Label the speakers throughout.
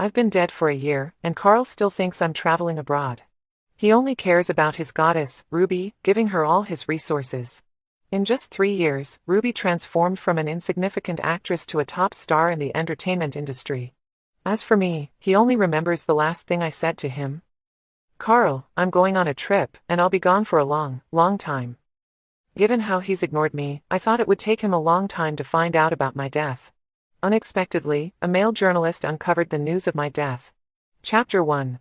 Speaker 1: I've been dead for a year, and Carl still thinks I'm traveling abroad. He only cares about his goddess, Ruby, giving her all his resources. In just 3 years, Ruby transformed from an insignificant actress to a top star in the entertainment industry. As for me, he only remembers the last thing I said to him. Carl, I'm going on a trip, and I'll be gone for a long, long time. Given how he's ignored me, I thought it would take him a long time to find out about my death. Unexpectedly, a male journalist uncovered the news of my death. Chapter 1.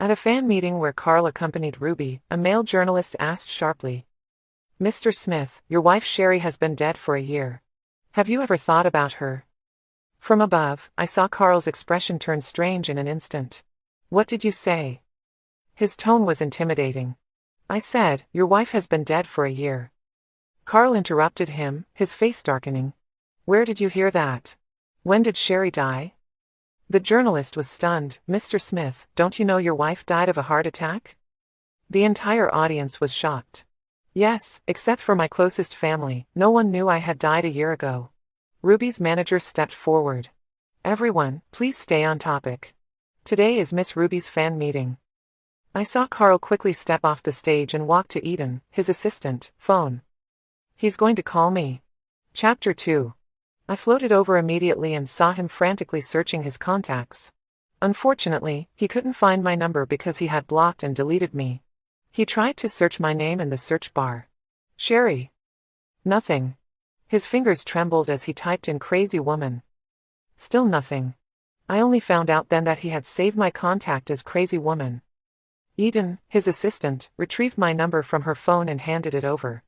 Speaker 1: At a fan meeting where Carl accompanied Ruby, a male journalist asked sharply, "Mr. Smith, your wife Sherry has been dead for a year. Have you ever thought about her?" From above, I saw Carl's expression turn strange in an instant. "What did you say?" His tone was intimidating. I said, "Your wife has been dead for a year." Carl interrupted him, his face darkening. "Where did you hear that? When did Sherry die?" The journalist was stunned. "Mr. Smith, don't you know your wife died of a heart attack?" The entire audience was shocked. Yes, except for my closest family, no one knew I had died a year ago. Ruby's manager stepped forward. "Everyone, please stay on topic. Today is Miss Ruby's fan meeting." I saw Carl quickly step off the stage and walk to Eden, his assistant. "Phone. He's going to call me." Chapter 2. I floated over immediately and saw him frantically searching his contacts. Unfortunately, he couldn't find my number because he had blocked and deleted me. He tried to search my name in the search bar. "Sherry." Nothing. His fingers trembled as he typed in "crazy woman." Still nothing. I only found out then that he had saved my contact as "crazy woman." Eden, his assistant, retrieved my number from her phone and handed it over.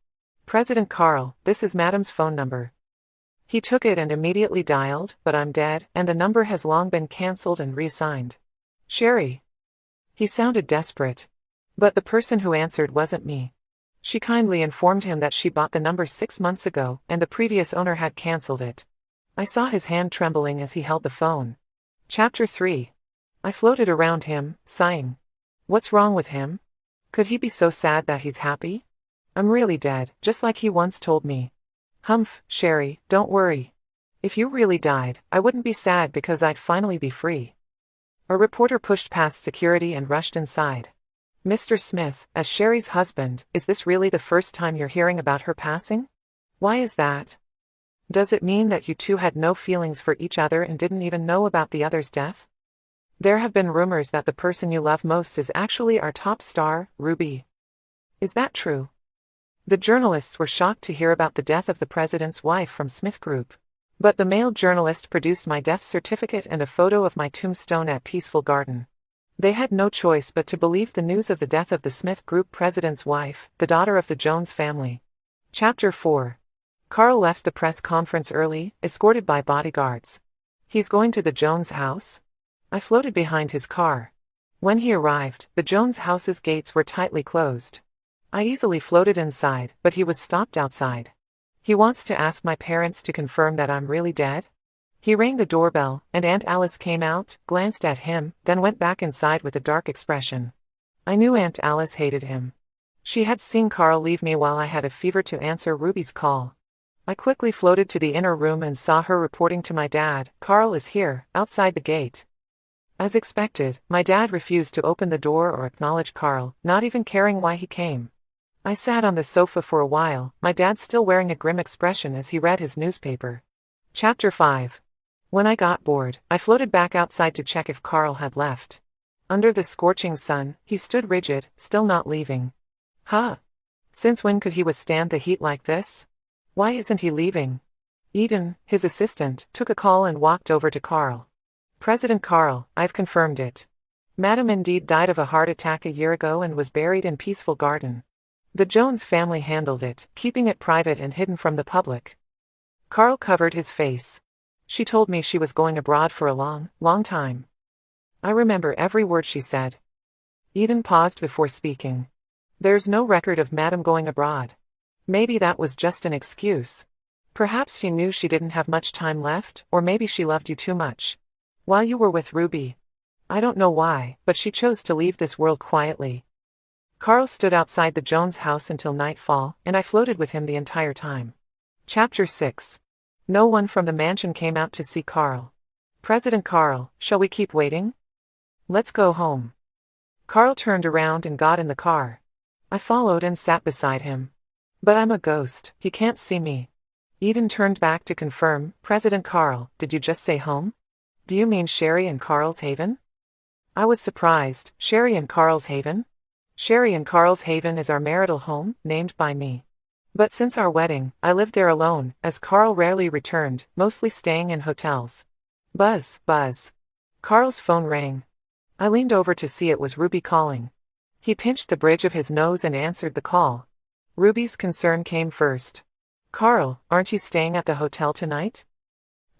Speaker 1: "President Carl, this is Madam's phone number." He took it and immediately dialed, "But I'm dead, and the number has long been cancelled and reassigned." "Sherry." He sounded desperate. But the person who answered wasn't me. She kindly informed him that she bought the number 6 months ago, and the previous owner had cancelled it. I saw his hand trembling as he held the phone. Chapter 3. I floated around him, sighing. What's wrong with him? Could he be so sad that he's happy? I'm really dead, just like he once told me. Humph, Sherry, don't worry. If you really died, I wouldn't be sad because I'd finally be free. A reporter pushed past security and rushed inside. "Mr. Smith, as Sherry's husband, is this really the first time you're hearing about her passing? Why is that? Does it mean that you two had no feelings for each other and didn't even know about the other's death? There have been rumors that the person you love most is actually our top star, Ruby. Is that true?" The journalists were shocked to hear about the death of the president's wife from Smith Group. But the male journalist produced my death certificate and a photo of my tombstone at Peaceful Garden. They had no choice but to believe the news of the death of the Smith Group president's wife, the daughter of the Jones family. Chapter 4. Carl left the press conference early, escorted by bodyguards. He's going to the Jones house? I floated behind his car. When he arrived, the Jones house's gates were tightly closed. I easily floated inside, but he was stopped outside. He wants to ask my parents to confirm that I'm really dead? He rang the doorbell, and Aunt Alice came out, glanced at him, then went back inside with a dark expression. I knew Aunt Alice hated him. She had seen Carl leave me while I had a fever to answer Ruby's call. I quickly floated to the inner room and saw her reporting to my dad, "Carl is here, outside the gate." As expected, my dad refused to open the door or acknowledge Carl, not even caring why he came. I sat on the sofa for a while, my dad still wearing a grim expression as he read his newspaper. Chapter 5. When I got bored, I floated back outside to check if Carl had left. Under the scorching sun, he stood rigid, still not leaving. Huh? Since when could he withstand the heat like this? Why isn't he leaving? Eden, his assistant, took a call and walked over to Carl. "President Carl, I've confirmed it. Madam indeed died of a heart attack a year ago and was buried in Peaceful Garden. The Jones family handled it, keeping it private and hidden from the public." Carl covered his face. "She told me she was going abroad for a long, long time. I remember every word she said." Eden paused before speaking. "There's no record of Madam going abroad. Maybe that was just an excuse. Perhaps she knew she didn't have much time left, or maybe she loved you too much. While you were with Ruby. I don't know why, but she chose to leave this world quietly." Carl stood outside the Jones house until nightfall, and I floated with him the entire time. Chapter 6. No one from the mansion came out to see Carl. President Carl, shall we keep waiting? Let's go home. Carl turned around and got in the car. I followed and sat beside him. But I'm a ghost, he can't see me. Eden turned back to confirm, President Carl, did you just say home? Do you mean Sherry and Carl's Haven? I was surprised, Sherry and Carl's Haven? Sherry and Carl's Haven is our marital home, named by me. But since our wedding, I lived there alone, as Carl rarely returned, mostly staying in hotels. Buzz, buzz. Carl's phone rang. I leaned over to see it was Ruby calling. He pinched the bridge of his nose and answered the call. Ruby's concern came first. Carl, aren't you staying at the hotel tonight?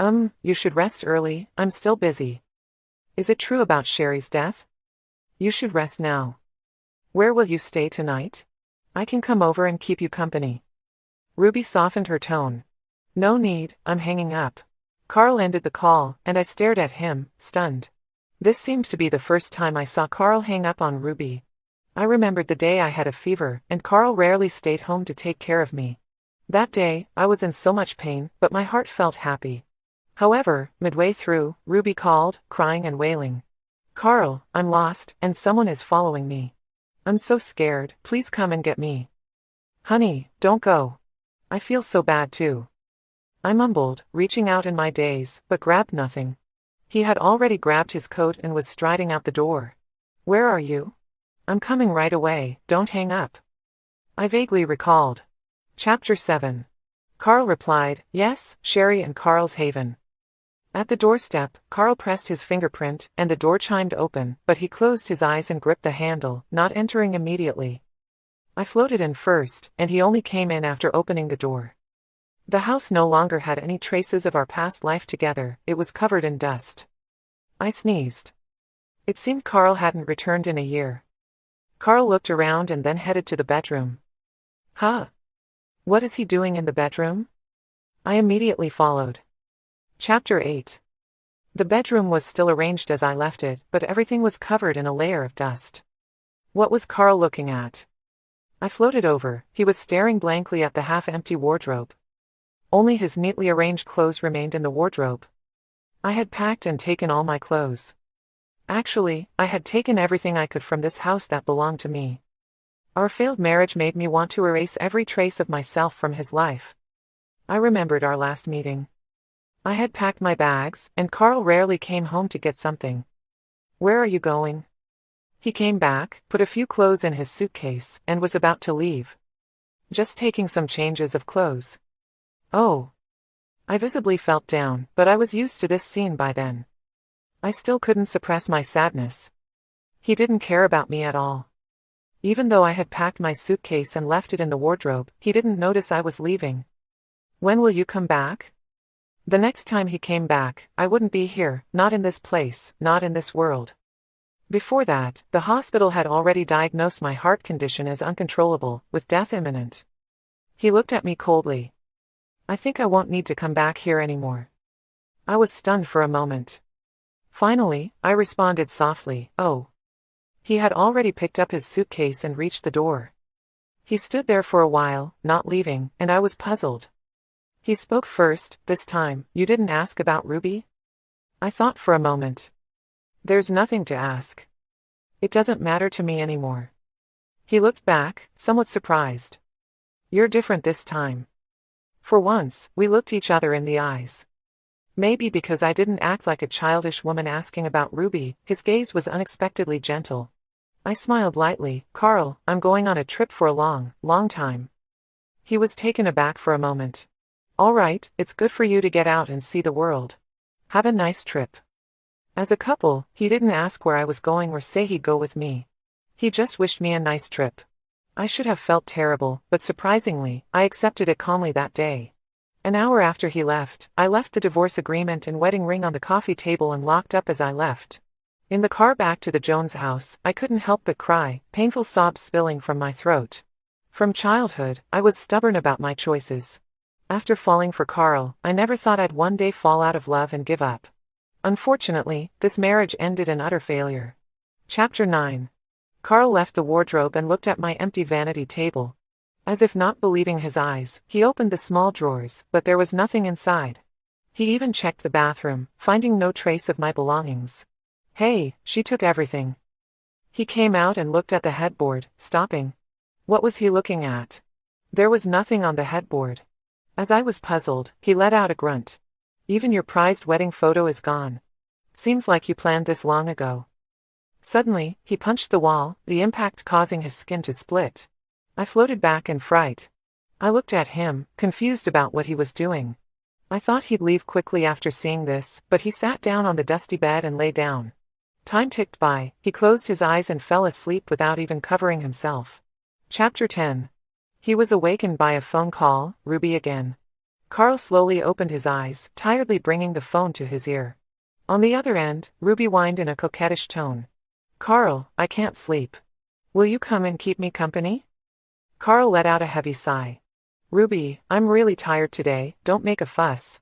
Speaker 1: You should rest early, I'm still busy. Is it true about Sherry's death? You should rest now. Where will you stay tonight? I can come over and keep you company. Ruby softened her tone. No need, I'm hanging up. Carl ended the call, and I stared at him, stunned. This seemed to be the first time I saw Carl hang up on Ruby. I remembered the day I had a fever, and Carl rarely stayed home to take care of me. That day, I was in so much pain, but my heart felt happy. However, midway through, Ruby called, crying and wailing. Carl, I'm lost, and someone is following me. I'm so scared, please come and get me. Honey, don't go. I feel so bad too. I mumbled, reaching out in my daze, but grabbed nothing. He had already grabbed his coat and was striding out the door. Where are you? I'm coming right away, don't hang up. I vaguely recalled. Chapter 7. Carl replied, yes, Sherry and Carl's Haven. At the doorstep, Carl pressed his fingerprint, and the door chimed open, but he closed his eyes and gripped the handle, not entering immediately. I floated in first, and he only came in after opening the door. The house no longer had any traces of our past life together, it was covered in dust. I sneezed. It seemed Carl hadn't returned in a year. Carl looked around and then headed to the bedroom. Huh? What is he doing in the bedroom? I immediately followed. Chapter 8. The bedroom was still arranged as I left it, but everything was covered in a layer of dust. What was Carl looking at? I floated over, he was staring blankly at the half-empty wardrobe. Only his neatly arranged clothes remained in the wardrobe. I had packed and taken all my clothes. Actually, I had taken everything I could from this house that belonged to me. Our failed marriage made me want to erase every trace of myself from his life. I remembered our last meeting. I had packed my bags, and Carl rarely came home to get something. Where are you going? He came back, put a few clothes in his suitcase, and was about to leave. Just taking some changes of clothes. Oh. I visibly felt down, but I was used to this scene by then. I still couldn't suppress my sadness. He didn't care about me at all. Even though I had packed my suitcase and left it in the wardrobe, he didn't notice I was leaving. When will you come back? The next time he came back, I wouldn't be here, not in this place, not in this world. Before that, the hospital had already diagnosed my heart condition as uncontrollable, with death imminent. He looked at me coldly. I think I won't need to come back here anymore. I was stunned for a moment. Finally, I responded softly, oh. He had already picked up his suitcase and reached the door. He stood there for a while, not leaving, and I was puzzled. He spoke first, this time, you didn't ask about Ruby? I thought for a moment. There's nothing to ask. It doesn't matter to me anymore. He looked back, somewhat surprised. You're different this time. For once, we looked each other in the eyes. Maybe because I didn't act like a childish woman asking about Ruby, his gaze was unexpectedly gentle. I smiled lightly, Carl, I'm going on a trip for a long, long time. He was taken aback for a moment. All right, it's good for you to get out and see the world. Have a nice trip. As a couple, he didn't ask where I was going or say he'd go with me. He just wished me a nice trip. I should have felt terrible, but surprisingly, I accepted it calmly that day. An hour after he left, I left the divorce agreement and wedding ring on the coffee table and locked up as I left. In the car back to the Jones house, I couldn't help but cry, painful sobs spilling from my throat. From childhood, I was stubborn about my choices. After falling for Carl, I never thought I'd one day fall out of love and give up. Unfortunately, this marriage ended in utter failure. Chapter 9. Carl left the wardrobe and looked at my empty vanity table. As if not believing his eyes, he opened the small drawers, but there was nothing inside. He even checked the bathroom, finding no trace of my belongings. Hey, she took everything. He came out and looked at the headboard, stopping. What was he looking at? There was nothing on the headboard. As I was puzzled, he let out a grunt. Even your prized wedding photo is gone. Seems like you planned this long ago. Suddenly, he punched the wall, the impact causing his skin to split. I floated back in fright. I looked at him, confused about what he was doing. I thought he'd leave quickly after seeing this, but he sat down on the dusty bed and lay down. Time ticked by, he closed his eyes and fell asleep without even covering himself. Chapter 10. He was awakened by a phone call, Ruby again. Carl slowly opened his eyes, tiredly bringing the phone to his ear. On the other end, Ruby whined in a coquettish tone. Carl, I can't sleep. Will you come and keep me company? Carl let out a heavy sigh. Ruby, I'm really tired today, don't make a fuss.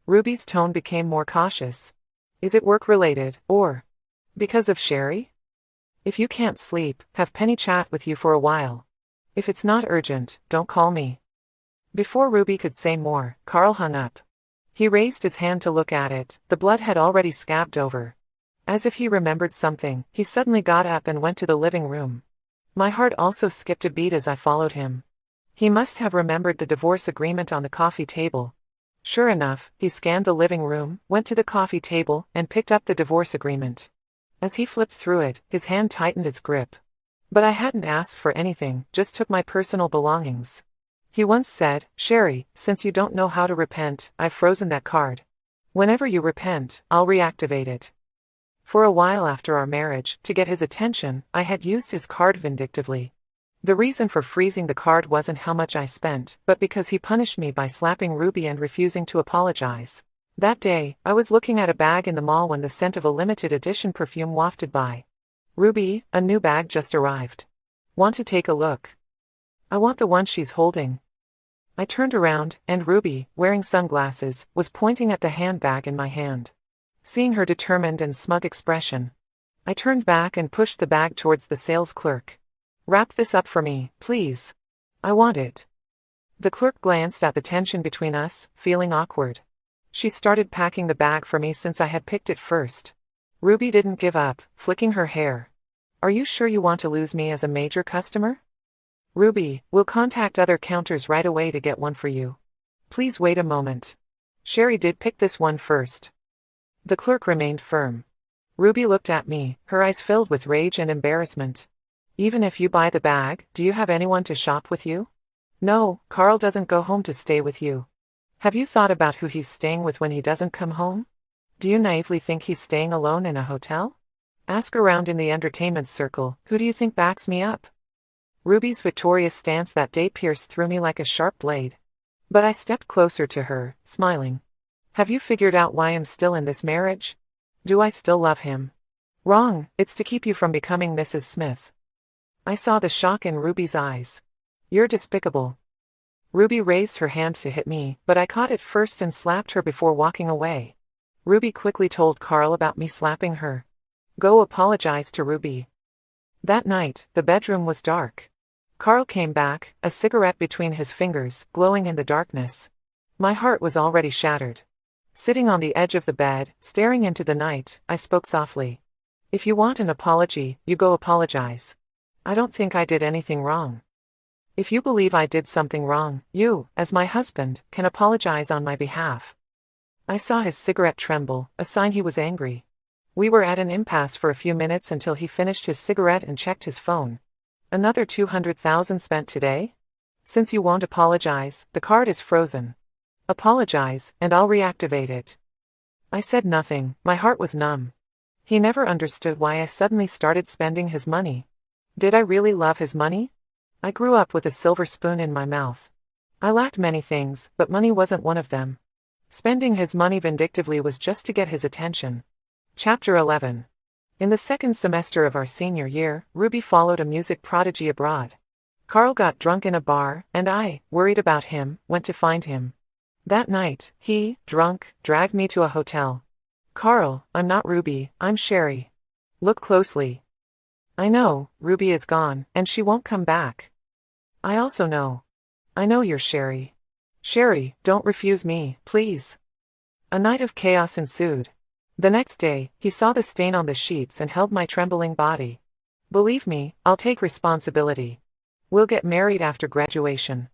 Speaker 1: Ruby's tone became more cautious. Is it work-related, or because of Sherry? If you can't sleep, have Penny chat with you for a while. If it's not urgent, don't call me. Before Ruby could say more, Carl hung up. He raised his hand to look at it, the blood had already scabbed over. As if he remembered something, he suddenly got up and went to the living room. My heart also skipped a beat as I followed him. He must have remembered the divorce agreement on the coffee table. Sure enough, he scanned the living room, went to the coffee table, and picked up the divorce agreement. As he flipped through it, his hand tightened its grip. But I hadn't asked for anything, just took my personal belongings. He once said, Sherry, since you don't know how to repent, I've frozen that card. Whenever you repent, I'll reactivate it. For a while after our marriage, to get his attention, I had used his card vindictively. The reason for freezing the card wasn't how much I spent, but because he punished me by slapping Ruby and refusing to apologize. That day, I was looking at a bag in the mall when the scent of a limited edition perfume wafted by. Ruby, a new bag just arrived. Want to take a look? I want the one she's holding. I turned around, and Ruby, wearing sunglasses, was pointing at the handbag in my hand. Seeing her determined and smug expression, I turned back and pushed the bag towards the sales clerk. Wrap this up for me, please. I want it. The clerk glanced at the tension between us, feeling awkward. She started packing the bag for me since I had picked it first. Ruby didn't give up, flicking her hair. Are you sure you want to lose me as a major customer? Ruby, we'll contact other counters right away to get one for you. Please wait a moment. Sherry did pick this one first. The clerk remained firm. Ruby looked at me, her eyes filled with rage and embarrassment. Even if you buy the bag, do you have anyone to shop with you? No, Carl doesn't go home to stay with you. Have you thought about who he's staying with when he doesn't come home? Do you naively think he's staying alone in a hotel? Ask around in the entertainment circle, who do you think backs me up? Ruby's victorious stance that day pierced through me like a sharp blade. But I stepped closer to her, smiling. Have you figured out why I'm still in this marriage? Do I still love him? Wrong, it's to keep you from becoming Mrs. Smith. I saw the shock in Ruby's eyes. You're despicable. Ruby raised her hand to hit me, but I caught it first and slapped her before walking away. Ruby quickly told Carl about me slapping her. Go apologize to Ruby. That night, the bedroom was dark. Carl came back, a cigarette between his fingers, glowing in the darkness. My heart was already shattered. Sitting on the edge of the bed, staring into the night, I spoke softly. If you want an apology, you go apologize. I don't think I did anything wrong. If you believe I did something wrong, you, as my husband, can apologize on my behalf. I saw his cigarette tremble, a sign he was angry. We were at an impasse for a few minutes until he finished his cigarette and checked his phone. Another 200,000 spent today? Since you won't apologize, the card is frozen. Apologize, and I'll reactivate it. I said nothing, my heart was numb. He never understood why I suddenly started spending his money. Did I really love his money? I grew up with a silver spoon in my mouth. I lacked many things, but money wasn't one of them. Spending his money vindictively was just to get his attention. Chapter 11. In the second semester of our senior year, Ruby followed a music prodigy abroad. Carl got drunk in a bar, and I, worried about him, went to find him. That night, he, drunk, dragged me to a hotel. Carl, I'm not Ruby, I'm Sherry. Look closely. I know, Ruby is gone, and she won't come back. I also know. I know you're Sherry. Sherry, don't refuse me, please. A night of chaos ensued. The next day, he saw the stain on the sheets and held my trembling body. Believe me, I'll take responsibility. We'll get married after graduation.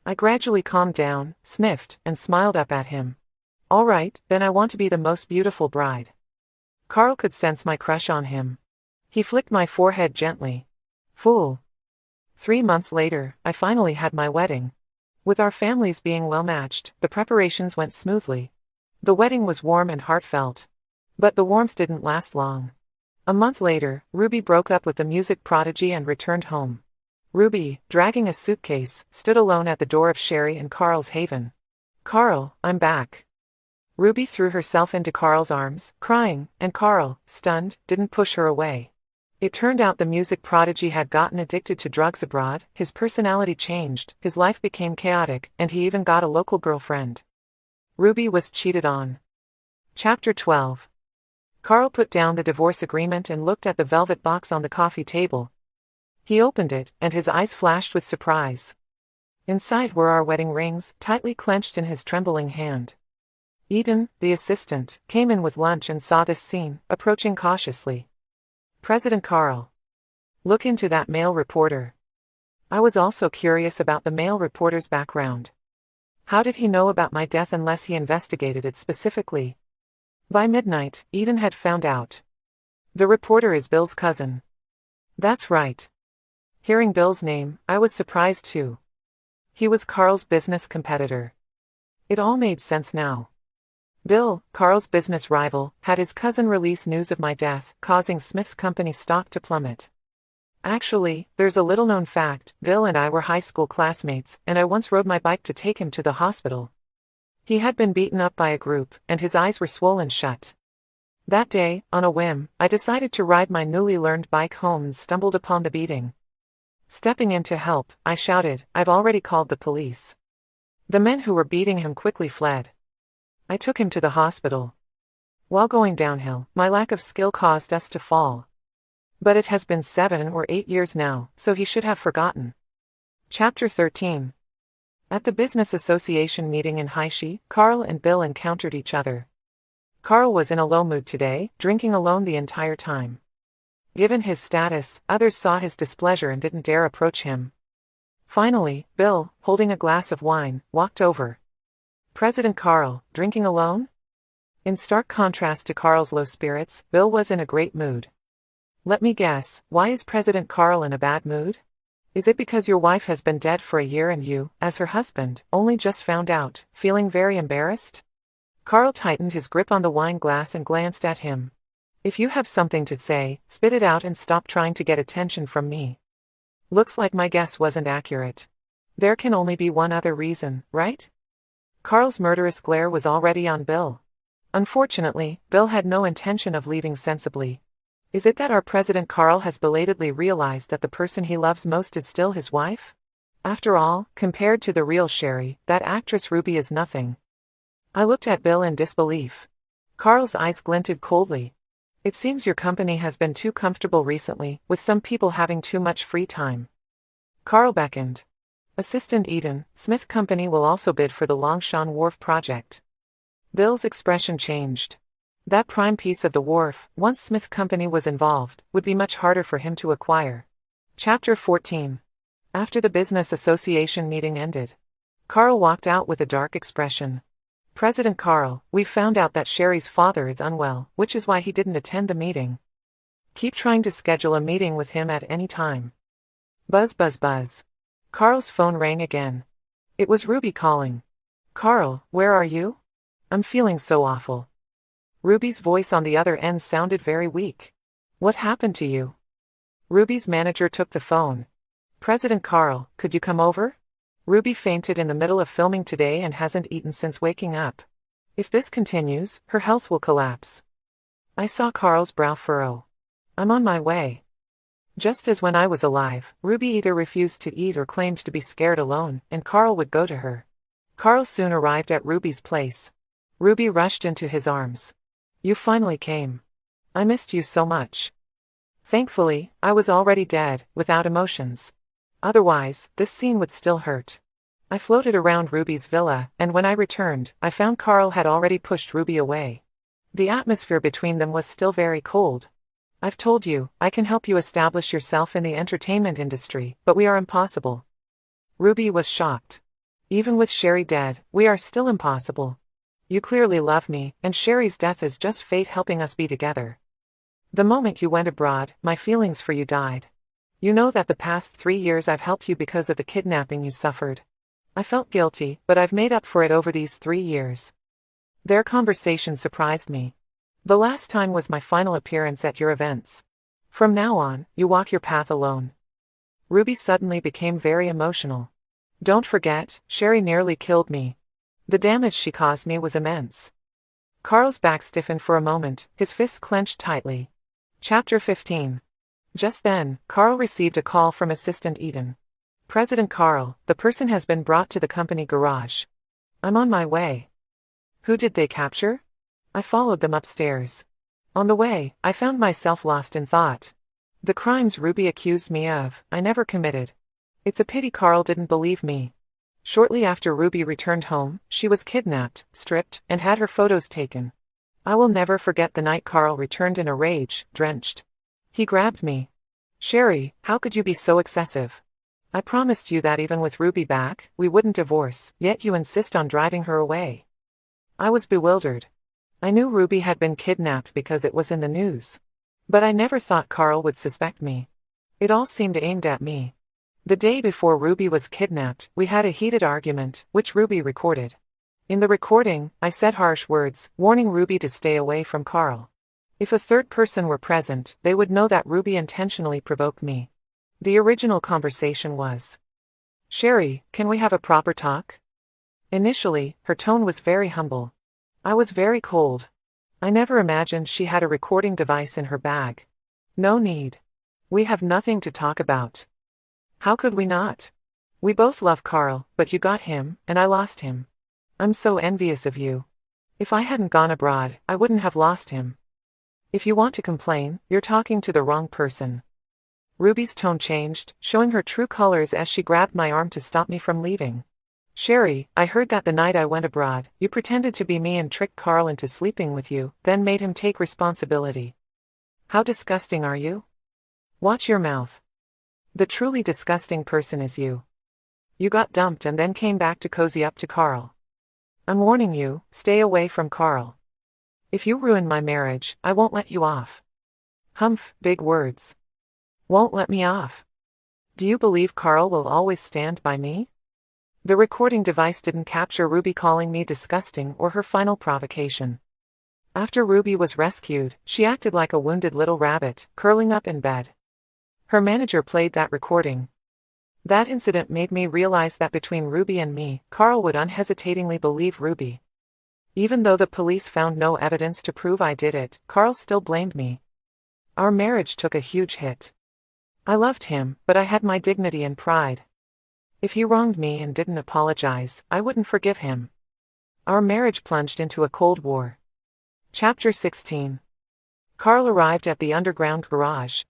Speaker 1: I gradually calmed down, sniffed, and smiled up at him. All right, then I want to be the most beautiful bride. Carl could sense my crush on him. He flicked my forehead gently. Fool. 3 months later, I finally had my wedding. With our families being well matched, the preparations went smoothly. The wedding was warm and heartfelt. But the warmth didn't last long. A month later, Ruby broke up with the music prodigy and returned home. Ruby, dragging a suitcase, stood alone at the door of Sherry and Carl's haven. Carl, I'm back. Ruby threw herself into Carl's arms, crying, and Carl, stunned, didn't push her away. It turned out the music prodigy had gotten addicted to drugs abroad, his personality changed, his life became chaotic, and he even got a local girlfriend. Ruby was cheated on. Chapter 12. Carl put down the divorce agreement and looked at the velvet box on the coffee table. He opened it, and his eyes flashed with surprise. Inside were our wedding rings, tightly clenched in his trembling hand. Eden, the assistant, came in with lunch and saw this scene, approaching cautiously. President Carl. Look into that male reporter. I was also curious about the male reporter's background. How did he know about my death unless he investigated it specifically? By midnight, Eden had found out. The reporter is Bill's cousin. That's right. Hearing Bill's name, I was surprised too. He was Carl's business competitor. It all made sense now. Bill, Carl's business rival, had his cousin release news of my death, causing Smith's company stock to plummet. Actually, there's a little-known fact, Bill and I were high school classmates, and I once rode my bike to take him to the hospital. He had been beaten up by a group, and his eyes were swollen shut. That day, on a whim, I decided to ride my newly learned bike home and stumbled upon the beating. Stepping in to help, I shouted, I've already called the police. The men who were beating him quickly fled. I took him to the hospital. While going downhill, my lack of skill caused us to fall. But it has been 7 or 8 years now, so he should have forgotten. Chapter 13. At the business association meeting in Haishi, Carl and Bill encountered each other. Carl was in a low mood today, drinking alone the entire time. Given his status, others saw his displeasure and didn't dare approach him. Finally, Bill, holding a glass of wine, walked over. President Carl, drinking alone? In stark contrast to Carl's low spirits, Bill was in a great mood. Let me guess, why is President Carl in a bad mood? Is it because your wife has been dead for a year and you, as her husband, only just found out, feeling very embarrassed? Carl tightened his grip on the wine glass and glanced at him. If you have something to say, spit it out and stop trying to get attention from me. Looks like my guess wasn't accurate. There can only be one other reason, right? Carl's murderous glare was already on Bill. Unfortunately, Bill had no intention of leaving sensibly. Is it that our President Carl has belatedly realized that the person he loves most is still his wife? After all, compared to the real Sherry, that actress Ruby is nothing. I looked at Bill in disbelief. Carl's eyes glinted coldly. It seems your company has been too comfortable recently, with some people having too much free time. Carl beckoned. Assistant Eden, Smith Company will also bid for the Longshan Wharf project. Bill's expression changed. That prime piece of the wharf, once Smith Company was involved, would be much harder for him to acquire. Chapter 14. After the business association meeting ended, Carl walked out with a dark expression. President Carl, we've found out that Sherry's father is unwell, which is why he didn't attend the meeting. Keep trying to schedule a meeting with him at any time. Buzz buzz buzz. Carl's phone rang again. It was Ruby calling. Carl, where are you? I'm feeling so awful. Ruby's voice on the other end sounded very weak. What happened to you? Ruby's manager took the phone. President Carl, could you come over? Ruby fainted in the middle of filming today and hasn't eaten since waking up. If this continues, her health will collapse. I saw Carl's brow furrow. I'm on my way. Just as when I was alive, Ruby either refused to eat or claimed to be scared alone, and Carl would go to her. Carl soon arrived at Ruby's place. Ruby rushed into his arms. You finally came. I missed you so much. Thankfully, I was already dead, without emotions. Otherwise, this scene would still hurt. I floated around Ruby's villa, and when I returned, I found Carl had already pushed Ruby away. The atmosphere between them was still very cold. I've told you, I can help you establish yourself in the entertainment industry, but we are impossible. Ruby was shocked. Even with Sherry dead, we are still impossible. You clearly love me, and Sherry's death is just fate helping us be together. The moment you went abroad, my feelings for you died. You know that the past 3 years I've helped you because of the kidnapping you suffered. I felt guilty, but I've made up for it over these 3 years. Their conversation surprised me. The last time was my final appearance at your events. From now on, you walk your path alone. Ruby suddenly became very emotional. Don't forget, Sherry nearly killed me. The damage she caused me was immense. Carl's back stiffened for a moment, his fists clenched tightly. Chapter 15. Just then, Carl received a call from Assistant Eden. President Carl, the person has been brought to the company garage. I'm on my way. Who did they capture? I followed them upstairs. On the way, I found myself lost in thought. The crimes Ruby accused me of, I never committed. It's a pity Carl didn't believe me. Shortly after Ruby returned home, she was kidnapped, stripped, and had her photos taken. I will never forget the night Carl returned in a rage, drenched. He grabbed me. Sherry, how could you be so excessive? I promised you that even with Ruby back, we wouldn't divorce, yet you insist on driving her away. I was bewildered. I knew Ruby had been kidnapped because it was in the news. But I never thought Carl would suspect me. It all seemed aimed at me. The day before Ruby was kidnapped, we had a heated argument, which Ruby recorded. In the recording, I said harsh words, warning Ruby to stay away from Carl. If a third person were present, they would know that Ruby intentionally provoked me. The original conversation was, Sherry, can we have a proper talk? Initially, her tone was very humble. I was very cold. I never imagined she had a recording device in her bag. No need. We have nothing to talk about. How could we not? We both love Carl, but you got him, and I lost him. I'm so envious of you. If I hadn't gone abroad, I wouldn't have lost him. If you want to complain, you're talking to the wrong person. Ruby's tone changed, showing her true colors as she grabbed my arm to stop me from leaving. Sherry, I heard that the night I went abroad, you pretended to be me and tricked Carl into sleeping with you, then made him take responsibility. How disgusting are you? Watch your mouth. The truly disgusting person is you. You got dumped and then came back to cozy up to Carl. I'm warning you, stay away from Carl. If you ruin my marriage, I won't let you off. Humph, big words. Won't let me off. Do you believe Carl will always stand by me? The recording device didn't capture Ruby calling me disgusting or her final provocation. After Ruby was rescued, she acted like a wounded little rabbit, curling up in bed. Her manager played that recording. That incident made me realize that between Ruby and me, Carl would unhesitatingly believe Ruby. Even though the police found no evidence to prove I did it, Carl still blamed me. Our marriage took a huge hit. I loved him, but I had my dignity and pride. If he wronged me and didn't apologize, I wouldn't forgive him. Our marriage plunged into a cold war. Chapter 16. Carl arrived at the underground garage.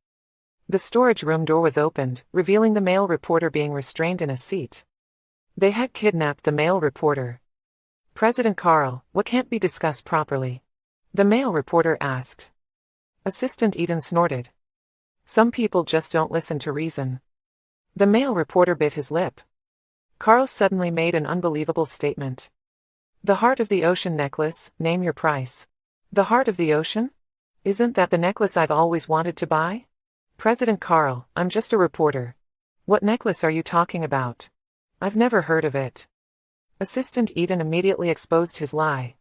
Speaker 1: The storage room door was opened, revealing the male reporter being restrained in a seat. They had kidnapped the male reporter. President Carl, what can't be discussed properly? The male reporter asked. Assistant Eden snorted. Some people just don't listen to reason. The male reporter bit his lip. Carl suddenly made an unbelievable statement. The Heart of the Ocean necklace, name your price. The Heart of the Ocean? Isn't that the necklace I've always wanted to buy? President Carl, I'm just a reporter. What necklace are you talking about? I've never heard of it. Assistant Eden immediately exposed his lie.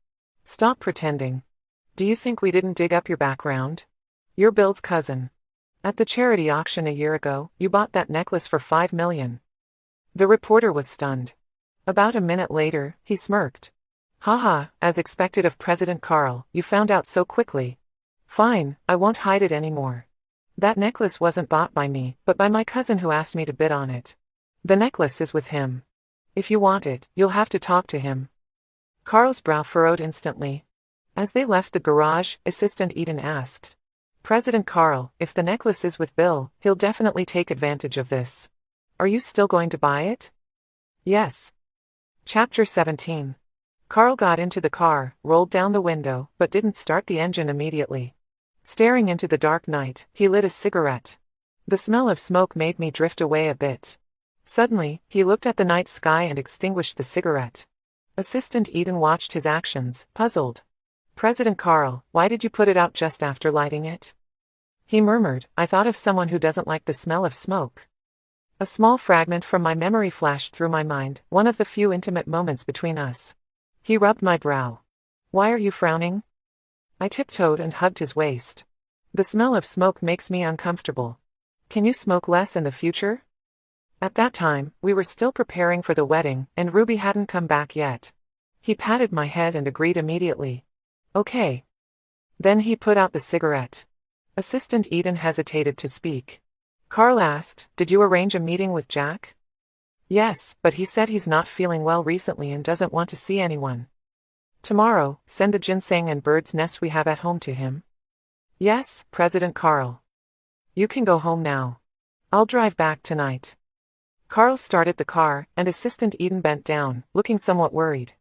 Speaker 1: Stop pretending. Do you think we didn't dig up your background? You're Bill's cousin. At the charity auction a year ago, you bought that necklace for $5 million. The reporter was stunned. About a minute later, he smirked. Haha, as expected of President Carl, you found out so quickly. Fine, I won't hide it anymore. That necklace wasn't bought by me, but by my cousin who asked me to bid on it. The necklace is with him. If you want it, you'll have to talk to him. Carl's brow furrowed instantly. As they left the garage, Assistant Eden asked. President Carl, if the necklace is with Bill, he'll definitely take advantage of this. Are you still going to buy it? Yes. Chapter 17. Carl got into the car, rolled down the window, but didn't start the engine immediately. Staring into the dark night, he lit a cigarette. The smell of smoke made me drift away a bit. Suddenly, he looked at the night sky and extinguished the cigarette. Assistant Eden watched his actions, puzzled. "President Carl, why did you put it out just after lighting it?" He murmured, "I thought of someone who doesn't like the smell of smoke." A small fragment from my memory flashed through my mind, one of the few intimate moments between us. He rubbed my brow. "Why are you frowning?" I tiptoed and hugged his waist. "The smell of smoke makes me uncomfortable. Can you smoke less in the future?" At that time, we were still preparing for the wedding, and Ruby hadn't come back yet. He patted my head and agreed immediately. "Okay." Then he put out the cigarette. Assistant Eden hesitated to speak. Carl asked, "Did you arrange a meeting with Jack?" "Yes, but he said he's not feeling well recently and doesn't want to see anyone." "Tomorrow, send the ginseng and bird's nest we have at home to him." "Yes, President Carl." "You can go home now. I'll drive back tonight." Carl started the car, and Assistant Eden bent down, looking somewhat worried.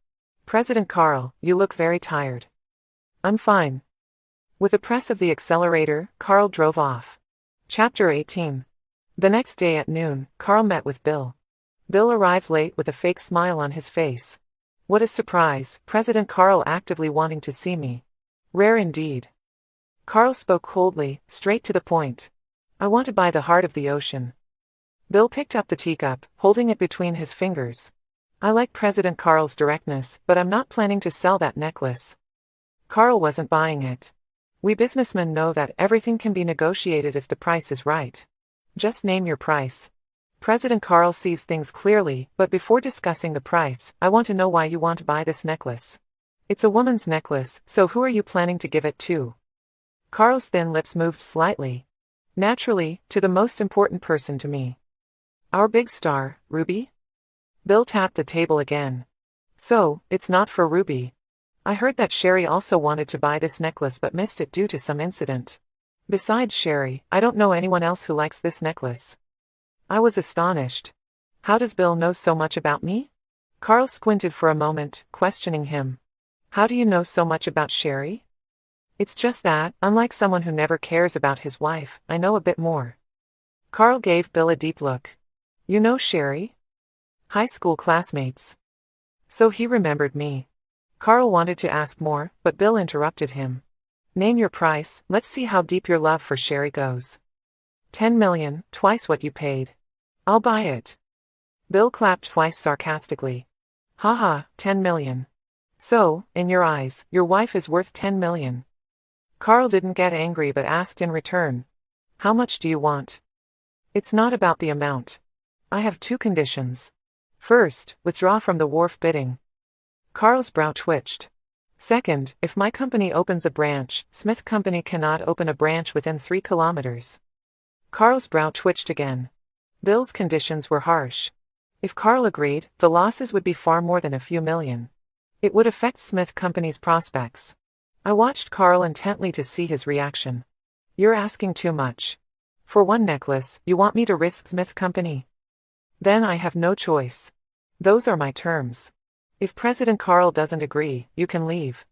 Speaker 1: "President Carl, you look very tired." "I'm fine." With a press of the accelerator, Carl drove off. Chapter 18. The next day at noon, Carl met with Bill. Bill arrived late with a fake smile on his face. What a surprise, President Carl actively wanting to see me. Rare indeed. Carl spoke coldly, straight to the point. "I want to buy the heart of the ocean." Bill picked up the teacup, holding it between his fingers. "I like President Carl's directness, but I'm not planning to sell that necklace." Carl wasn't buying it. We businessmen know that everything can be negotiated if the price is right. Just name your price. President Carl sees things clearly, but before discussing the price, I want to know why you want to buy this necklace. It's a woman's necklace, so who are you planning to give it to? Carl's thin lips moved slightly. Naturally, to the most important person to me. Our big star, Ruby? Bill tapped the table again. So, it's not for Ruby. I heard that Sherry also wanted to buy this necklace but missed it due to some incident. Besides Sherry, I don't know anyone else who likes this necklace. I was astonished. How does Bill know so much about me? Carl squinted for a moment, questioning him. How do you know so much about Sherry? It's just that, unlike someone who never cares about his wife, I know a bit more. Carl gave Bill a deep look. You know Sherry? High school classmates. So he remembered me. Carl wanted to ask more, but Bill interrupted him. Name your price, let's see how deep your love for Sherry goes. 10 million, twice what you paid. I'll buy it. Bill clapped twice sarcastically. Haha, 10 million. So, in your eyes, your wife is worth 10 million. Carl didn't get angry but asked in return. How much do you want? It's not about the amount. I have two conditions. First, withdraw from the wharf bidding. Carl's brow twitched. Second, if my company opens a branch, Smith Company cannot open a branch within 3 kilometers. Carl's brow twitched again. Bill's conditions were harsh. If Carl agreed, the losses would be far more than a few million. It would affect Smith Company's prospects. I watched Carl intently to see his reaction. You're asking too much. For one necklace, you want me to risk Smith Company? Then I have no choice. Those are my terms. If President Carl doesn't agree, you can leave.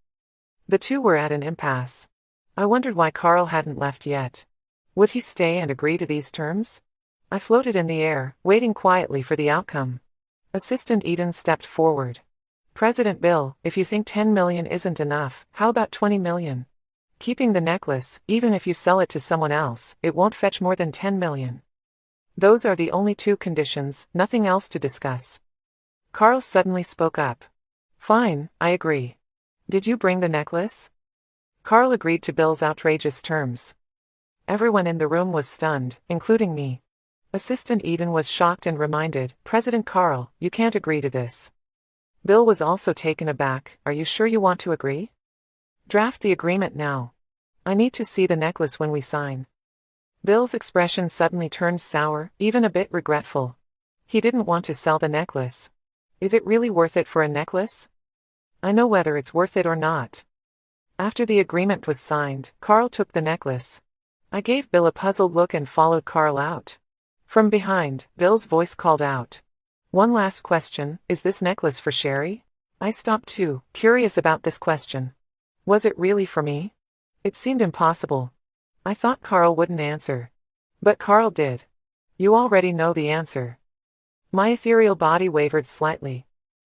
Speaker 1: The two were at an impasse. I wondered why Carl hadn't left yet. Would he stay and agree to these terms? I floated in the air, waiting quietly for the outcome. Assistant Eden stepped forward. President Bill, if you think 10 million isn't enough, how about 20 million? Keeping the necklace, even if you sell it to someone else, it won't fetch more than 10 million. Those are the only two conditions, nothing else to discuss. Carl suddenly spoke up. Fine, I agree. Did you bring the necklace? Carl agreed to Bill's outrageous terms. Everyone in the room was stunned, including me. Assistant Eden was shocked and reminded, President Carl, you can't agree to this. Bill was also taken aback. Are you sure you want to agree? Draft the agreement now. I need to see the necklace when we sign. Bill's expression suddenly turned sour, even a bit regretful. He didn't want to sell the necklace. Is it really worth it for a necklace? I know whether it's worth it or not. After the agreement was signed, Carl took the necklace. I gave Bill a puzzled look and followed Carl out. From behind, Bill's voice called out. One last question, is this necklace for Sherry? I stopped too, curious about this question. Was it really for me? It seemed impossible. I thought Carl wouldn't answer. But Carl did. You already know the answer. My ethereal body wavered slightly.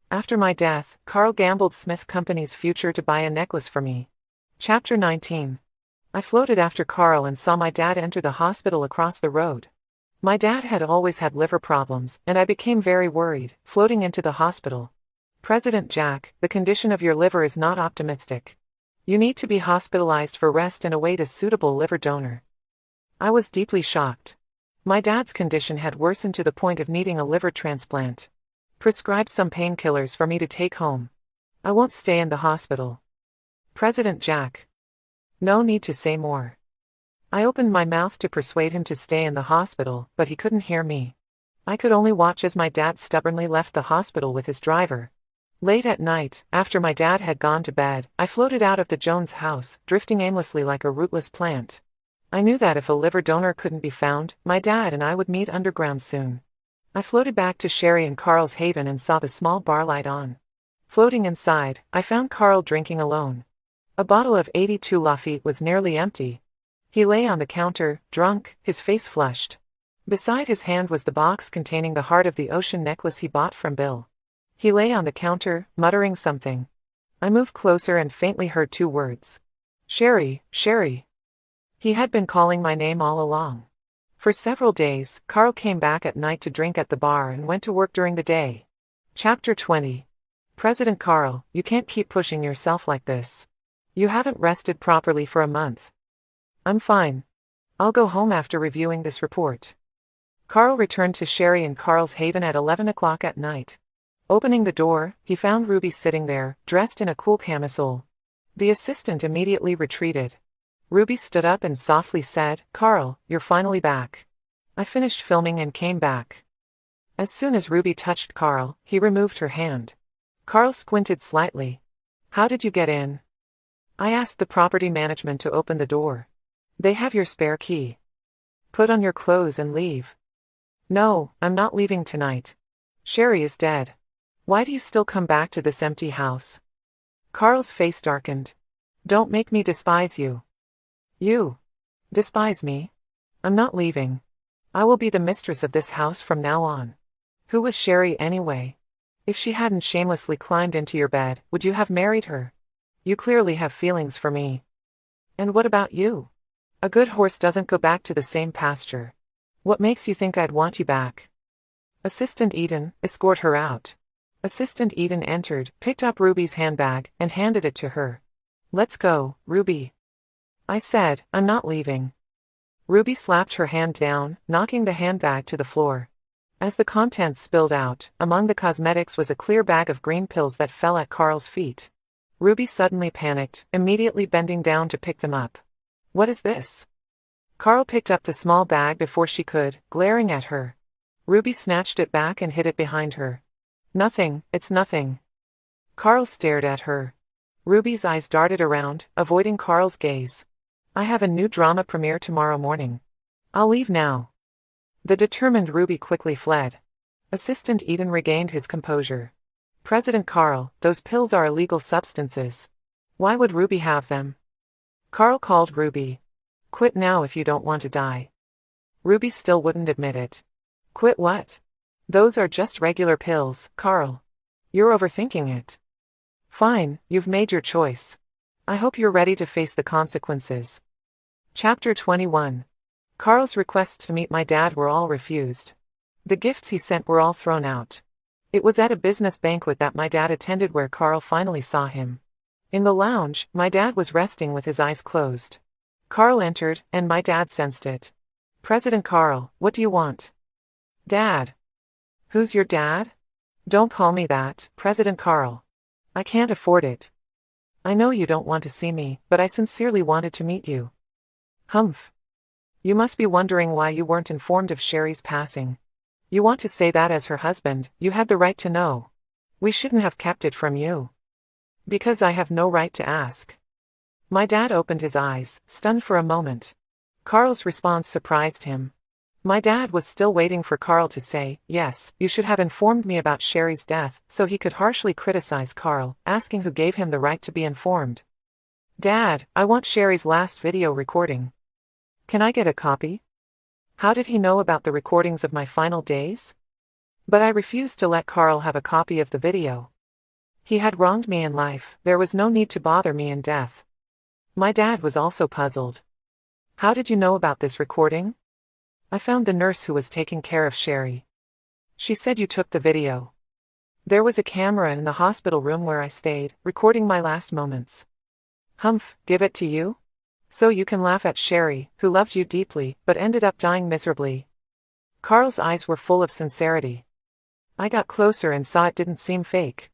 Speaker 1: After my death, Carl gambled Smith Company's future to buy a necklace for me. Chapter 19. I floated after Carl and saw my dad enter the hospital across the road. My dad had always had liver problems, and I became very worried, floating into the hospital. President Jack, the condition of your liver is not optimistic. You need to be hospitalized for rest and await a suitable liver donor. I was deeply shocked. My dad's condition had worsened to the point of needing a liver transplant. Prescribe some painkillers for me to take home. I won't stay in the hospital. President Jack. No need to say more. I opened my mouth to persuade him to stay in the hospital, but he couldn't hear me. I could only watch as my dad stubbornly left the hospital with his driver. Late at night, after my dad had gone to bed, I floated out of the Jones house, drifting aimlessly like a rootless plant. I knew that if a liver donor couldn't be found, my dad and I would meet underground soon. I floated back to Sherry and Carl's haven and saw the small bar light on. Floating inside, I found Carl drinking alone. A bottle of 82 Lafite was nearly empty. He lay on the counter, drunk, his face flushed. Beside his hand was the box containing the heart of the ocean necklace he bought from Bill. He lay on the counter, muttering something. I moved closer and faintly heard two words. Sherry, Sherry. He had been calling my name all along. For several days, Carl came back at night to drink at the bar and went to work during the day. Chapter 20. President Carl, you can't keep pushing yourself like this. You haven't rested properly for a month. I'm fine. I'll go home after reviewing this report. Carl returned to Sherry and Carl's haven at 11 o'clock at night. Opening the door, he found Ruby sitting there, dressed in a cool camisole. The assistant immediately retreated. Ruby stood up and softly said, Carl, you're finally back. I finished filming and came back. As soon as Ruby touched Carl, he removed her hand. Carl squinted slightly. How did you get in? I asked the property management to open the door. They have your spare key. Put on your clothes and leave. No, I'm not leaving tonight. Sherry is dead. Why do you still come back to this empty house? Carl's face darkened. Don't make me despise you. You despise me? I'm not leaving. I will be the mistress of this house from now on. Who was Sherry anyway? If she hadn't shamelessly climbed into your bed, would you have married her? You clearly have feelings for me. And what about you? A good horse doesn't go back to the same pasture. What makes you think I'd want you back? Assistant Eden, escort her out. Assistant Eden entered, picked up Ruby's handbag, and handed it to her. Let's go, Ruby. I said, I'm not leaving. Ruby slapped her hand down, knocking the handbag to the floor. As the contents spilled out, among the cosmetics was a clear bag of green pills that fell at Carl's feet. Ruby suddenly panicked, immediately bending down to pick them up. What is this? Carl picked up the small bag before she could, glaring at her. Ruby snatched it back and hid it behind her. Nothing, it's nothing. Carl stared at her. Ruby's eyes darted around, avoiding Carl's gaze. I have a new drama premiere tomorrow morning. I'll leave now. The determined Ruby quickly fled. Assistant Eden regained his composure. President Carl, those pills are illegal substances. Why would Ruby have them? Carl called Ruby. Quit now if you don't want to die. Ruby still wouldn't admit it. Quit what? Those are just regular pills, Carl. You're overthinking it. Fine, you've made your choice. I hope you're ready to face the consequences. Chapter 21. Carl's requests to meet my dad were all refused. The gifts he sent were all thrown out. It was at a business banquet that my dad attended where Carl finally saw him. In the lounge, my dad was resting with his eyes closed. Carl entered, and my dad sensed it. President Carl, what do you want? Dad. Who's your dad? Don't call me that, President Carl. I can't afford it. I know you don't want to see me, but I sincerely wanted to meet you. Humph. You must be wondering why you weren't informed of Sherry's passing. You want to say that as her husband, you had the right to know. We shouldn't have kept it from you. Because I have no right to ask. My dad opened his eyes, stunned for a moment. Carl's response surprised him. My dad was still waiting for Carl to say, "Yes, you should have informed me about Sherry's death," so he could harshly criticize Carl, asking who gave him the right to be informed. "Dad, I want Sherry's last video recording. Can I get a copy?" How did he know about the recordings of my final days? But I refused to let Carl have a copy of the video. He had wronged me in life, there was no need to bother me in death. My dad was also puzzled. "How did you know about this recording?" "I found the nurse who was taking care of Sherry. She said you took the video. There was a camera in the hospital room where I stayed, recording my last moments." "Humph, give it to you? So you can laugh at Sherry, who loved you deeply, but ended up dying miserably." Carl's eyes were full of sincerity. I got closer and saw it didn't seem fake.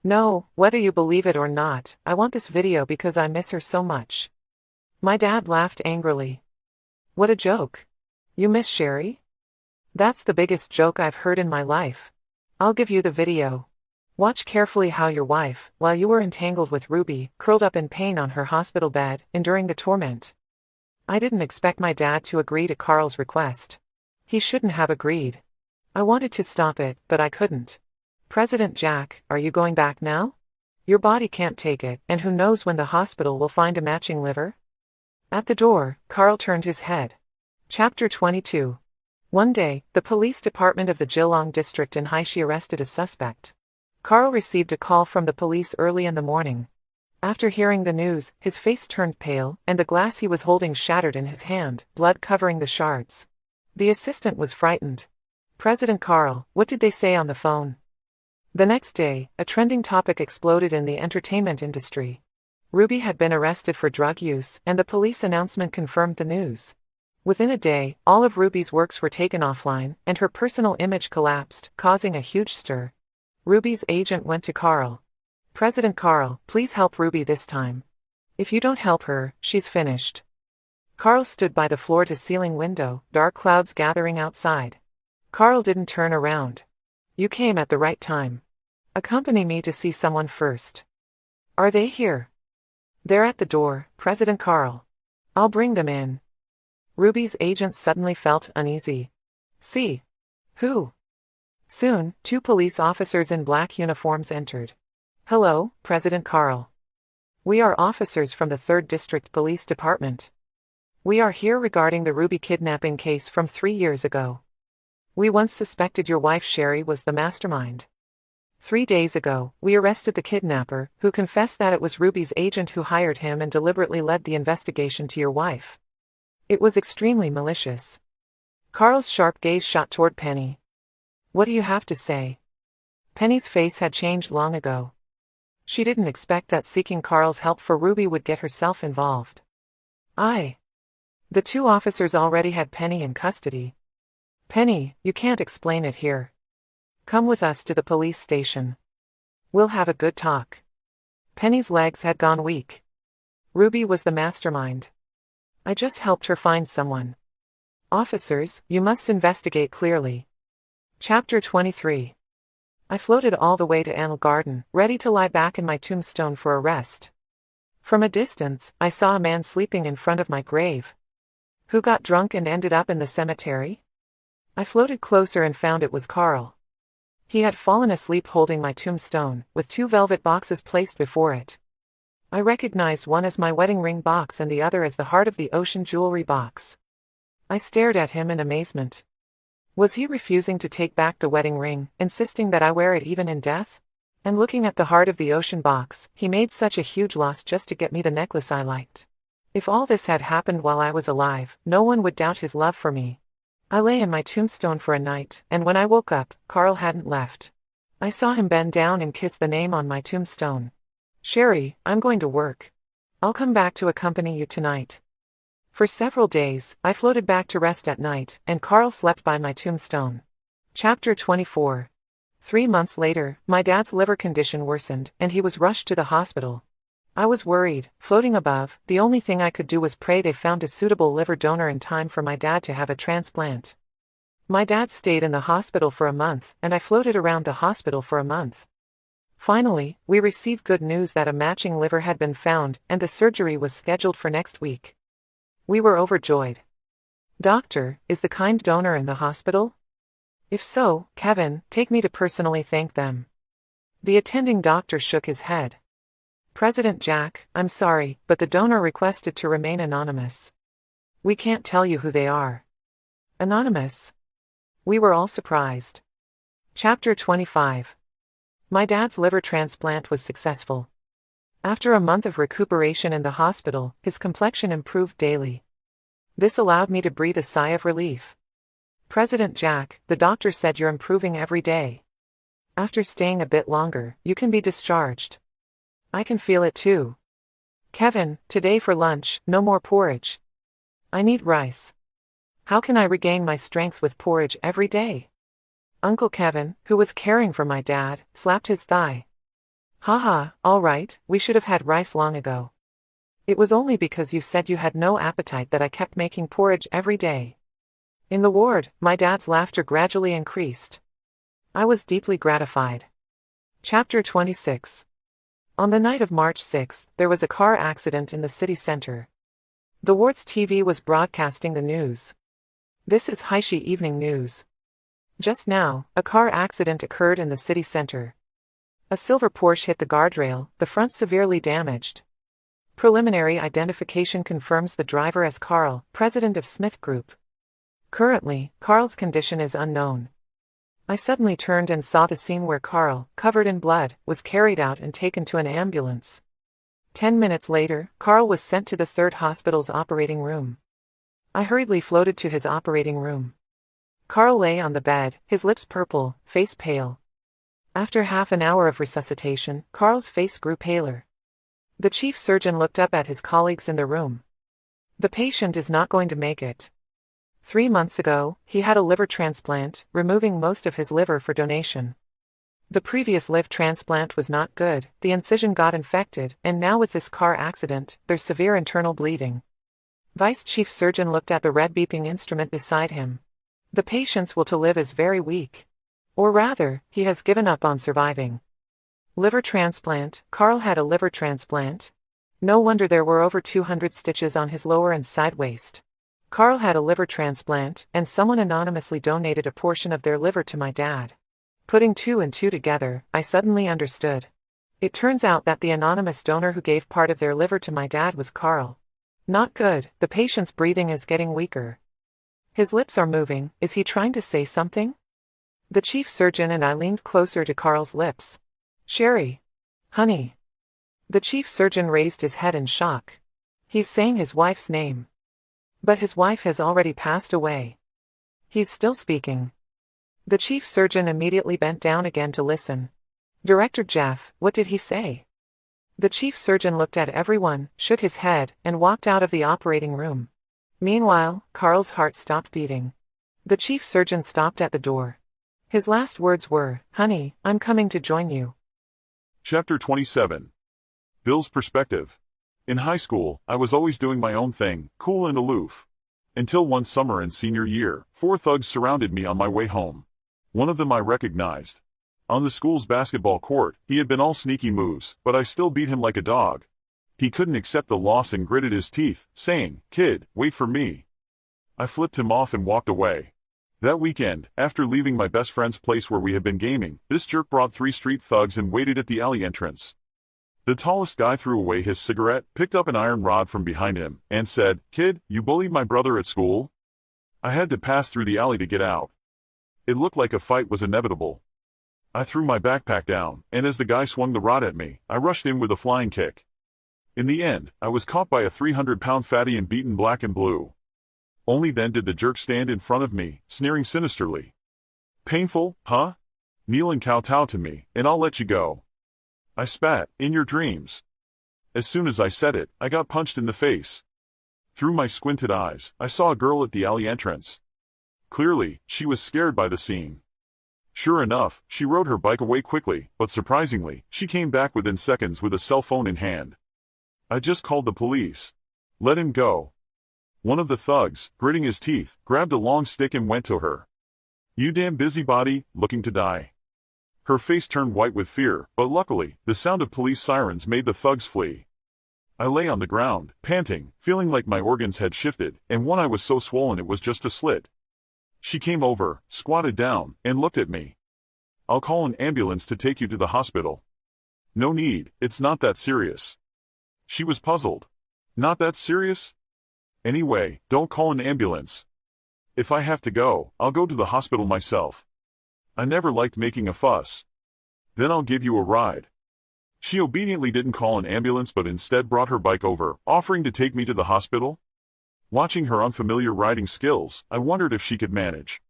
Speaker 1: "No, whether you believe it or not, I want this video because I miss her so much." My dad laughed angrily. "What a joke. You miss Sherry? That's the biggest joke I've heard in my life. I'll give you the video. Watch carefully how your wife, while you were entangled with Ruby, curled up in pain on her hospital bed, enduring the torment." I didn't expect my dad to agree to Carl's request. He shouldn't have agreed. I wanted to stop it, but I couldn't. "President Jack, are you going back now? Your body can't take it, and who knows when the hospital will find a matching liver?" At the door, Carl turned his head. Chapter 22. One day, the police department of the Geelong district in Haishi arrested a suspect. Carl received a call from the police early in the morning. After hearing the news, his face turned pale, and the glass he was holding shattered in his hand, blood covering the shards. The assistant was frightened. "President Carl, what did they say on the phone?" The next day, a trending topic exploded in the entertainment industry. Ruby had been arrested for drug use, and the police announcement confirmed the news. Within a day, all of Ruby's works were taken offline, and her personal image collapsed, causing a huge stir. Ruby's agent went to Carl. "President Carl, please help Ruby this time. If you don't help her, she's finished." Carl stood by the floor-to-ceiling window, dark clouds gathering outside. Carl didn't turn around. "You came at the right time. Accompany me to see someone first." "Are they here?" "They're at the door, President Carl." "I'll bring them in." Ruby's agent suddenly felt uneasy. "See? Who?" Soon, two police officers in black uniforms entered. "Hello, President Carl. We are officers from the 3rd District Police Department. We are here regarding the Ruby kidnapping case from 3 years ago. We once suspected your wife Sherry was the mastermind. 3 days ago, we arrested the kidnapper, who confessed that it was Ruby's agent who hired him and deliberately led the investigation to your wife. It was extremely malicious." Carl's sharp gaze shot toward Penny. "What do you have to say?" Penny's face had changed long ago. She didn't expect that seeking Carl's help for Ruby would get herself involved. The two officers already had Penny in custody. "Penny, you can't explain it here. Come with us to the police station. We'll have a good talk." Penny's legs had gone weak. Ruby was the mastermind. I just helped her find someone. "Officers, you must investigate clearly." Chapter 23. I floated all the way to Anil Garden, ready to lie back in my tombstone for a rest. From a distance, I saw a man sleeping in front of my grave. Who got drunk and ended up in the cemetery? I floated closer and found it was Carl. He had fallen asleep holding my tombstone, with 2 velvet boxes placed before it. I recognized one as my wedding ring box and the other as the Heart of the Ocean jewelry box. I stared at him in amazement. Was he refusing to take back the wedding ring, insisting that I wear it even in death? And looking at the Heart of the Ocean box, he made such a huge loss just to get me the necklace I liked. If all this had happened while I was alive, no one would doubt his love for me. I lay in my tombstone for a night, and when I woke up, Carl hadn't left. I saw him bend down and kiss the name on my tombstone. "Sherry, I'm going to work. I'll come back to accompany you tonight." For several days, I floated back to rest at night, and Carl slept by my tombstone. Chapter 24. 3 months later, my dad's liver condition worsened, and he was rushed to the hospital. I was worried. Floating above, the only thing I could do was pray they found a suitable liver donor in time for my dad to have a transplant. My dad stayed in the hospital for a month, and I floated around the hospital for a month. Finally, we received good news that a matching liver had been found, and the surgery was scheduled for next week. We were overjoyed. Doctor, is the kind donor in the hospital? If so, Kevin, take me to personally thank them. The attending doctor shook his head. President Jack, I'm sorry, but the donor requested to remain anonymous. We can't tell you who they are. Anonymous? We were all surprised. Chapter 25. My dad's liver transplant was successful. After a month of recuperation in the hospital, his complexion improved daily. This allowed me to breathe a sigh of relief. President Jack, the doctor said you're improving every day. After staying a bit longer, you can be discharged. I can feel it too. Kevin, today for lunch, no more porridge. I need rice. How can I regain my strength with porridge every day? Uncle Kevin, who was caring for my dad, slapped his thigh. Haha, all right, we should have had rice long ago. It was only because you said you had no appetite that I kept making porridge every day. In the ward, my dad's laughter gradually increased. I was deeply gratified. Chapter 26. On the night of March 6th, there was a car accident in the city center. The ward's TV was broadcasting the news. This is Haishi Evening News. Just now, a car accident occurred in the city center. A silver Porsche hit the guardrail, the front severely damaged. Preliminary identification confirms the driver as Carl, president of Smith Group. Currently, Carl's condition is unknown. I suddenly turned and saw the scene where Carl, covered in blood, was carried out and taken to an ambulance. 10 minutes later, Carl was sent to the 3rd Hospital's operating room. I hurriedly floated to his operating room. Carl lay on the bed, his lips purple, face pale. After half an hour of resuscitation, Carl's face grew paler. The chief surgeon looked up at his colleagues in the room. The patient is not going to make it. 3 months ago, he had a liver transplant, removing most of his liver for donation. The previous liver transplant was not good, the incision got infected, and now with this car accident, there's severe internal bleeding. Vice Chief Surgeon looked at the red beeping instrument beside him. The patient's will to live is very weak. Or rather, he has given up on surviving. Liver transplant, Carl had a liver transplant. No wonder there were over 200 stitches on his lower and side waist. Carl had a liver transplant, and someone anonymously donated a portion of their liver to my dad. Putting 2 and 2 together, I suddenly understood. It turns out that the anonymous donor who gave part of their liver to my dad was Carl. Not good, the patient's breathing is getting weaker. His lips are moving, is he trying to say something? The chief surgeon and I leaned closer to Carl's lips. Sherry. Honey. The chief surgeon raised his head in shock. He's saying his wife's name. But his wife has already passed away. He's still speaking. The chief surgeon immediately bent down again to listen. Director Jeff, what did he say? The chief surgeon looked at everyone, shook his head, and walked out of the operating room. Meanwhile, Carl's heart stopped beating. The chief surgeon stopped at the door. His last words were, "Honey, I'm coming to join you."
Speaker 2: Chapter 27. Bill's perspective. In high school, I was always doing my own thing, cool and aloof. Until one summer in senior year, 4 thugs surrounded me on my way home. One of them I recognized. On the school's basketball court, he had been all sneaky moves, but I still beat him like a dog. He couldn't accept the loss and gritted his teeth, saying, "Kid, wait for me." I flipped him off and walked away. That weekend, after leaving my best friend's place where we had been gaming, this jerk brought 3 street thugs and waited at the alley entrance. The tallest guy threw away his cigarette, picked up an iron rod from behind him, and said, "Kid, you bullied my brother at school?" I had to pass through the alley to get out. It looked like a fight was inevitable. I threw my backpack down, and as the guy swung the rod at me, I rushed in with a flying kick. In the end, I was caught by a 300-pound fatty and beaten black and blue. Only then did the jerk stand in front of me, sneering sinisterly. "Painful, huh? Kneel and kowtow to me, and I'll let you go." I spat, "In your dreams." As soon as I said it, I got punched in the face. Through my squinted eyes, I saw a girl at the alley entrance. Clearly, she was scared by the scene. Sure enough, she rode her bike away quickly, but surprisingly, she came back within seconds with a cell phone in hand. I just called the police. Let him go. One of the thugs, gritting his teeth, grabbed a long stick and went to her. "You damn busybody, looking to die." Her face turned white with fear, but luckily, the sound of police sirens made the thugs flee. I lay on the ground, panting, feeling like my organs had shifted, and one eye was so swollen it was just a slit. She came over, squatted down, and looked at me. "I'll call an ambulance to take you to the hospital." "No need, it's not that serious." She was puzzled. "Not that serious? Anyway, don't call an ambulance. If I have to go, I'll go to the hospital myself. I never liked making a fuss. Then I'll give you a ride." She obediently didn't call an ambulance but instead brought her bike over, offering to take me to the hospital. Watching her unfamiliar riding skills, I wondered if she could manage.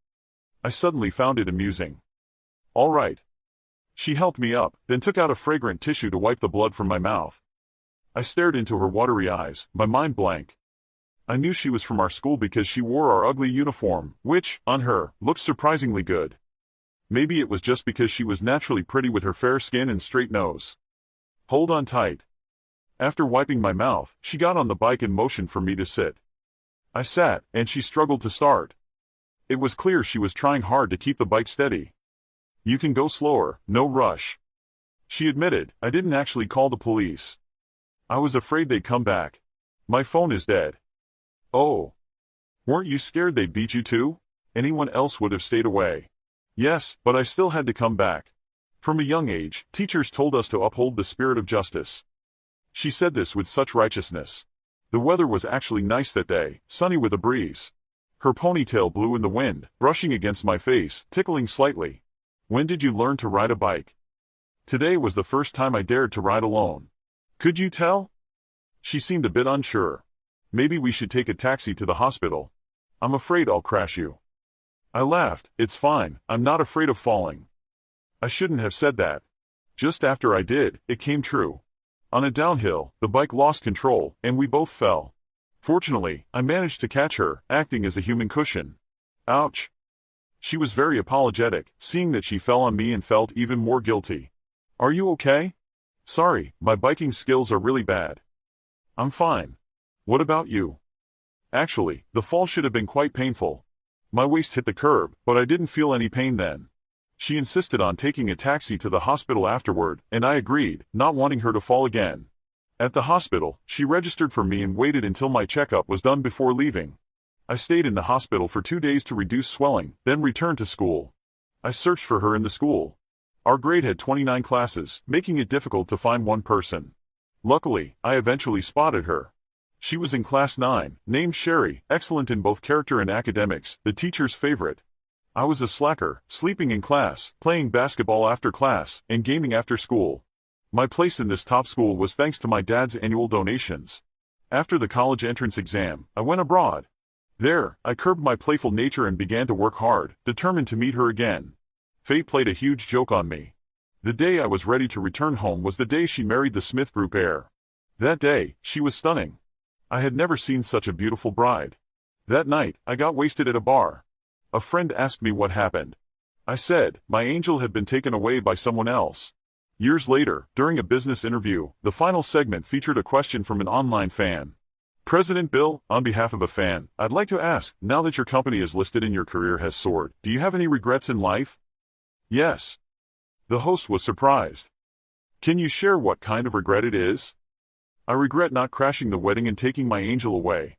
Speaker 2: I suddenly found it amusing. "All right." She helped me up, then took out a fragrant tissue to wipe the blood from my mouth. I stared into her watery eyes, my mind blank. I knew she was from our school because she wore our ugly uniform, which, on her, looked surprisingly good. Maybe it was just because she was naturally pretty with her fair skin and straight nose. "Hold on tight." After wiping my mouth, she got on the bike and motioned for me to sit. I sat, and she struggled to start. It was clear she was trying hard to keep the bike steady. "You can go slower, no rush." She admitted, "I didn't actually call the police. I was afraid they'd come back. My phone is dead." "Oh. Weren't you scared they'd beat you too? Anyone else would have stayed away." "Yes, but I still had to come back. From a young age, teachers told us to uphold the spirit of justice." She said this with such righteousness. The weather was actually nice that day, sunny with a breeze. Her ponytail blew in the wind, brushing against my face, tickling slightly. "When did you learn to ride a bike?" "Today was the first time I dared to ride alone." "Could you tell?" She seemed a bit unsure. "Maybe we should take a taxi to the hospital. I'm afraid I'll crash you." I laughed. "It's fine, I'm not afraid of falling." I shouldn't have said that. Just after I did, it came true. On a downhill, the bike lost control, and we both fell. Fortunately, I managed to catch her, acting as a human cushion. "Ouch." She was very apologetic, seeing that she fell on me and felt even more guilty. "Are you okay?" "Sorry, my biking skills are really bad." "I'm fine. What about you?" Actually, the fall should have been quite painful. My waist hit the curb, but I didn't feel any pain then. She insisted on taking a taxi to the hospital afterward, and I agreed, not wanting her to fall again. At the hospital, she registered for me and waited until my checkup was done before leaving. I stayed in the hospital for 2 days to reduce swelling, then returned to school. I searched for her in the school. Our grade had 29 classes, making it difficult to find one person. Luckily, I eventually spotted her. She was in class 9, named Sherry, excellent in both character and academics, the teacher's favorite. I was a slacker, sleeping in class, playing basketball after class, and gaming after school. My place in this top school was thanks to my dad's annual donations. After the college entrance exam, I went abroad. There, I curbed my playful nature and began to work hard, determined to meet her again. Fate played a huge joke on me. The day I was ready to return home was the day she married the Smith Group heir. That day, she was stunning. I had never seen such a beautiful bride. That night, I got wasted at a bar. A friend asked me what happened. I said, my angel had been taken away by someone else. Years later, during a business interview, the final segment featured a question from an online fan. "President Bill, on behalf of a fan, I'd like to ask, now that your company is listed and your career has soared, do you have any regrets in life?" "Yes." The host was surprised. "Can you share what kind of regret it is?" "I regret not crashing the wedding and taking my angel away."